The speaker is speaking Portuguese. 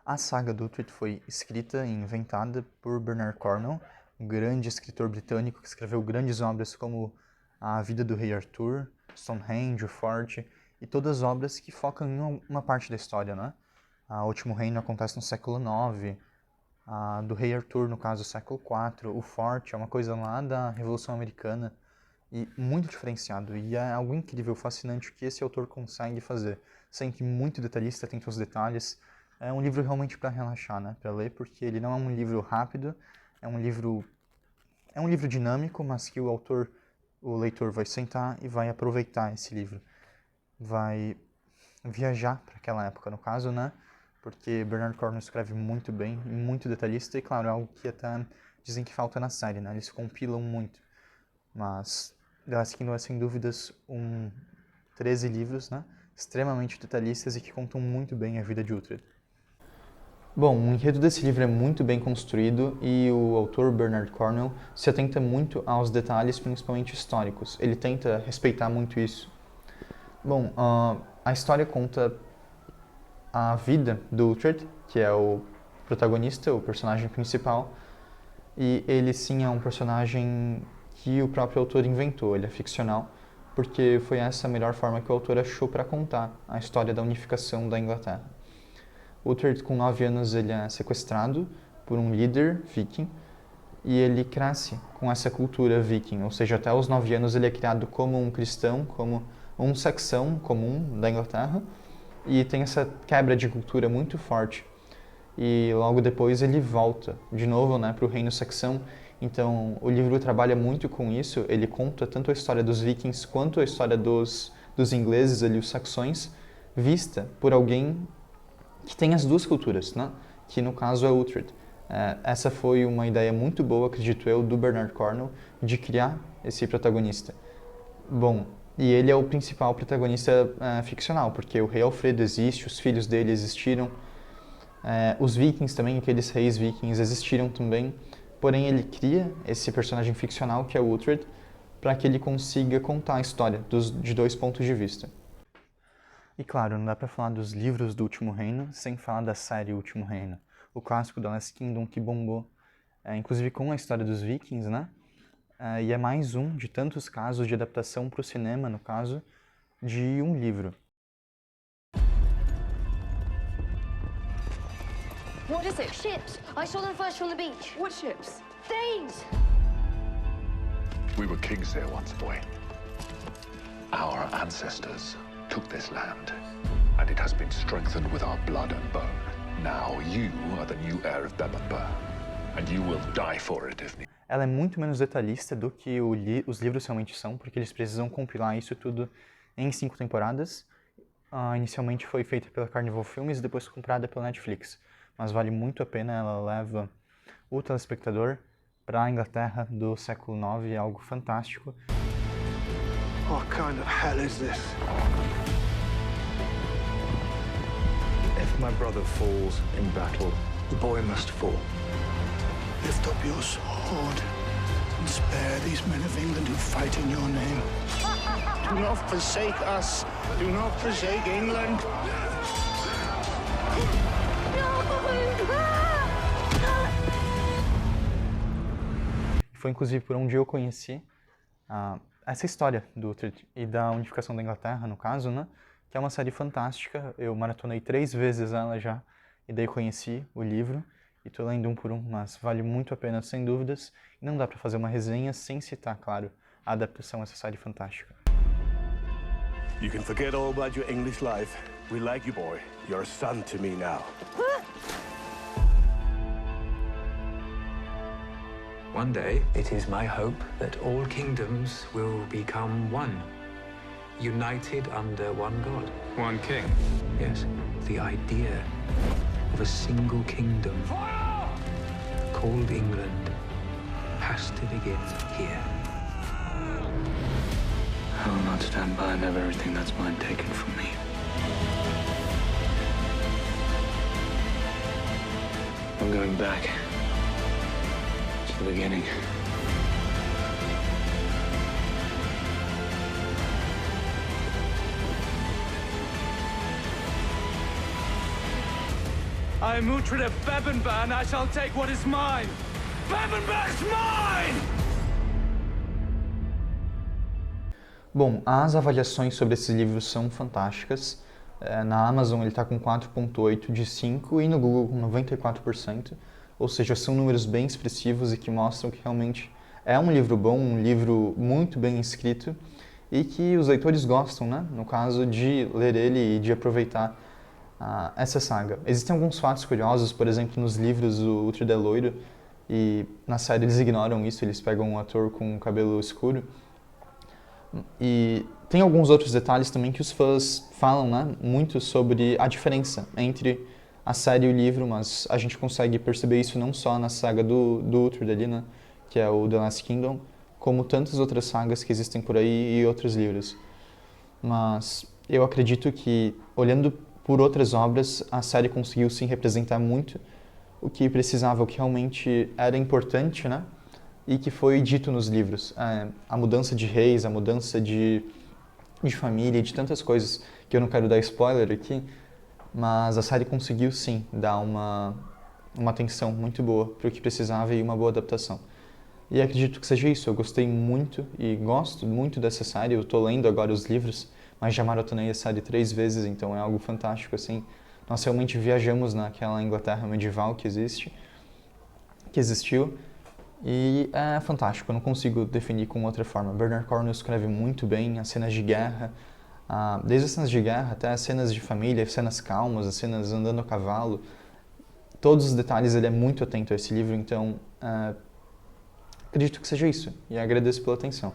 A saga do Utrecht foi escrita e inventada por Bernard Cornwell, um grande escritor britânico que escreveu grandes obras como A Vida do Rei Arthur, Stonehenge, o Forte, e todas as obras que focam em uma parte da história, né? O Último Reino acontece no século IX, a do Rei Arthur, no caso, século IV, o Forte é uma coisa lá da Revolução Americana, e muito diferenciado, e é algo incrível, fascinante que esse autor consegue fazer, sempre muito detalhista, atento aos detalhes. É um livro realmente para relaxar, né, para ler, porque ele não é um livro rápido, é um livro dinâmico, mas que o leitor vai sentar e vai aproveitar esse livro, vai viajar para aquela época, no caso, né, porque Bernard Cornwell escreve muito bem, muito detalhista, e claro, é algo que até dizem que falta na série, né, eles compilam muito, mas The Last Kingdom é sem dúvidas 13 livros, né, extremamente detalhistas e que contam muito bem a vida de Uhtred. Bom, o enredo desse livro é muito bem construído e o autor Bernard Cornwell se atenta muito aos detalhes, principalmente históricos. Ele tenta respeitar muito isso. Bom, a história conta a vida do Uhtred, que é o protagonista, o personagem principal, e ele sim é um personagem que o próprio autor inventou, ele é ficcional, porque foi essa a melhor forma que o autor achou para contar a história da unificação da Inglaterra. Uhtred, com 9 anos, ele é sequestrado por um líder viking e ele cresce com essa cultura viking, ou seja, até os 9 anos ele é criado como um cristão, como um saxão comum da Inglaterra, e tem essa quebra de cultura muito forte. E logo depois ele volta de novo, né, para o reino saxão. Então o livro trabalha muito com isso, ele conta tanto a história dos vikings quanto a história dos ingleses, ali, os saxões, vista por alguém que tem as duas culturas, né? Que no caso é Uhtred. Essa foi uma ideia muito boa, acredito eu, do Bernard Cornwell, de criar esse protagonista. Bom, e ele é o principal protagonista ficcional, porque o rei Alfredo existe, os filhos dele existiram, os vikings também, aqueles reis vikings existiram também, porém ele cria esse personagem ficcional que é o Uhtred, para que ele consiga contar a história de dois pontos de vista. E claro, não dá pra falar dos livros do Último Reino sem falar da série Último Reino. O clássico The Last Kingdom que bombou, inclusive com a história dos vikings, né? E é mais um de tantos casos de adaptação para o cinema, no caso, de um livro. What is it? Ships. I saw them first from the beach. What ships? Thanes! We were kings here once, boy. Our ancestors took this land, and it has been strengthened with our blood and bone. Now you are the new heir of Bebbanburg, and you will die for it if need. Ela é muito menos detalhista do que os livros realmente são, porque eles precisam compilar isso tudo em 5 temporadas. Inicialmente foi feita pela Carnival Filmes e depois comprada pela Netflix. Mas vale muito a pena, ela leva o telespectador para a Inglaterra do século IX, é algo fantástico. What kind of hell is this? If my brother falls in battle, the boy must fall. Lift up your sword and spare these men of England who fight in your name. Do not forsake us. Do not forsake England. Foi inclusive por onde eu conheci essa história do Uhtred e da unificação da Inglaterra, no caso, né? Que é uma série fantástica. Eu maratonei 3 vezes ela já, e daí conheci o livro, e tô lendo um por um, mas vale muito a pena, sem dúvidas. E não dá pra fazer uma resenha sem citar, claro, a adaptação a essa série fantástica. You can forget all about your English life. We like you, boy. You're a son to me now. One day, it is my hope that all kingdoms will become one, united under one God. One king? Yes, the idea of a single kingdom called England has to begin here. I will not stand by and have everything that's mine taken from me. I'm going back to the beginning. I am Uhtred of Bebbanburg, I shall take what is mine! Bebbanburg's mine! Bom, as avaliações sobre esses livros são fantásticas. Na Amazon ele está com 4.8 de 5 e no Google com 94%. Ou seja, são números bem expressivos e que mostram que realmente é um livro bom, um livro muito bem escrito e que os leitores gostam, né? No caso de ler ele e de aproveitar essa saga. Existem alguns fatos curiosos, por exemplo, nos livros o Uhtred é loiro e na série eles ignoram isso, eles pegam um ator com cabelo escuro. E tem alguns outros detalhes também que os fãs falam, né, muito sobre a diferença entre a série e o livro, mas a gente consegue perceber isso não só na saga do Uhtred ali, né, que é o The Last Kingdom, como tantas outras sagas que existem por aí e outros livros. Mas eu acredito que, olhando por outras obras, a série conseguiu sim representar muito o que precisava, o que realmente era importante, né? E que foi dito nos livros. A mudança de reis, a mudança de família, de tantas coisas que eu não quero dar spoiler aqui, mas a série conseguiu sim dar uma atenção muito boa para o que precisava e uma boa adaptação. E acredito que seja isso, eu gostei muito e gosto muito dessa série, eu estou lendo agora os livros, mas já maratonei a série 3 vezes, então é algo fantástico, assim. Nós realmente viajamos naquela Inglaterra medieval que existiu, e é fantástico, eu não consigo definir com outra forma. Bernard Cornwell escreve muito bem as cenas de guerra, desde as cenas de guerra até as cenas de família, as cenas calmas, as cenas andando a cavalo. Todos os detalhes, ele é muito atento a esse livro, então acredito que seja isso, e agradeço pela atenção.